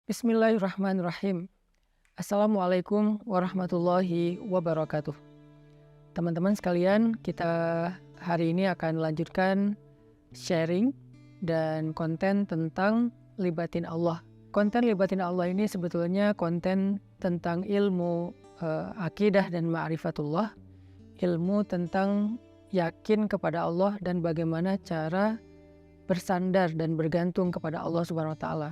Bismillahirrahmanirrahim. Assalamualaikum warahmatullahi wabarakatuh. Teman-teman sekalian, kita hari ini akan lanjutkan sharing dan konten tentang libatin Allah. Konten libatin Allah ini sebetulnya konten tentang ilmu akidah dan ma'rifatullah, ilmu tentang yakin kepada Allah dan bagaimana cara bersandar dan bergantung kepada Allah Subhanahu wa taala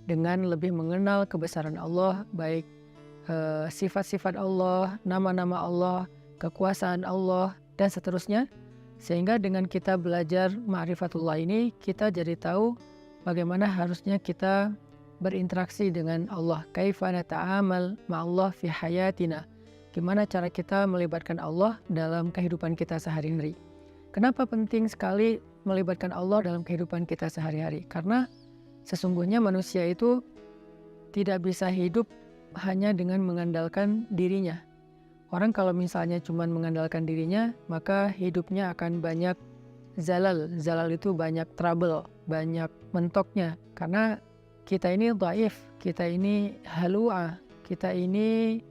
dengan lebih mengenal kebesaran Allah, baik sifat-sifat Allah, nama-nama Allah, kekuasaan Allah, dan seterusnya. Sehingga dengan kita belajar ma'rifatullah ini, kita jadi tahu bagaimana harusnya kita berinteraksi dengan Allah. Kaifa nata'amal ma'allah fi hayatina. Gimana cara kita melibatkan Allah dalam kehidupan kita sehari-hari. Kenapa penting sekali melibatkan Allah dalam kehidupan kita sehari-hari? Karena sesungguhnya manusia itu tidak bisa hidup hanya dengan mengandalkan dirinya. Orang kalau misalnya cuma mengandalkan dirinya, maka hidupnya akan banyak zalal. Zalal itu banyak trouble, banyak mentoknya. Karena kita ini dhaif, kita ini halua, kita ini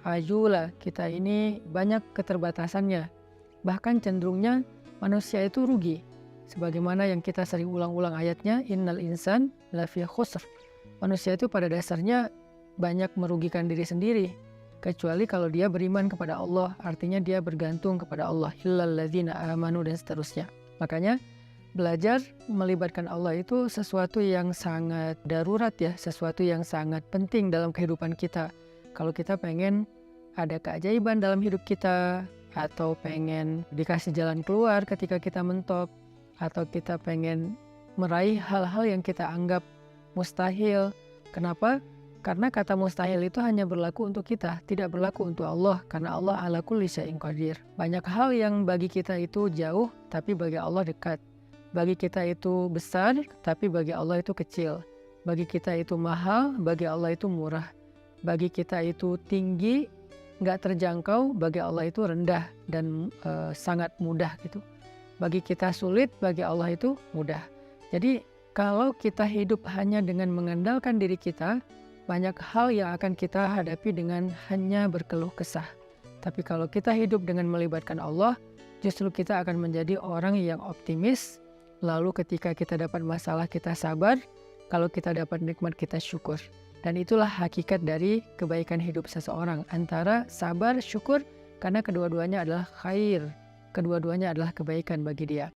ajula, kita ini banyak keterbatasannya. Bahkan cenderungnya manusia itu rugi. Sebagaimana yang kita sering ulang-ulang ayatnya, innal insan lafi khusr. Manusia itu pada dasarnya banyak merugikan diri sendiri, kecuali kalau dia beriman kepada Allah, artinya dia bergantung kepada Allah, illal ladzina amanu, dan seterusnya. Makanya belajar melibatkan Allah itu sesuatu yang sangat darurat ya, sesuatu yang sangat penting dalam kehidupan kita. Kalau kita pengen ada keajaiban dalam hidup kita, atau pengen dikasih jalan keluar ketika kita mentok, atau kita pengen meraih hal-hal yang kita anggap mustahil. Kenapa? Karena kata mustahil itu hanya berlaku untuk kita, tidak berlaku untuk Allah, karena Allah ala kulli syai'in qadir. Banyak hal yang bagi kita itu jauh, tapi bagi Allah dekat. Bagi kita itu besar, tapi bagi Allah itu kecil. Bagi kita itu mahal, bagi Allah itu murah. Bagi kita itu tinggi, nggak terjangkau, bagi Allah itu rendah dan sangat mudah gitu. Bagi kita sulit, bagi Allah itu mudah. Jadi kalau kita hidup hanya dengan mengandalkan diri kita, banyak hal yang akan kita hadapi dengan hanya berkeluh kesah. Tapi kalau kita hidup dengan melibatkan Allah, justru kita akan menjadi orang yang optimis. Lalu ketika kita dapat masalah, kita sabar. Kalau kita dapat nikmat, kita syukur. Dan itulah hakikat dari kebaikan hidup seseorang, antara sabar, syukur, karena kedua-duanya adalah khair. Kedua-duanya adalah kebaikan bagi dia.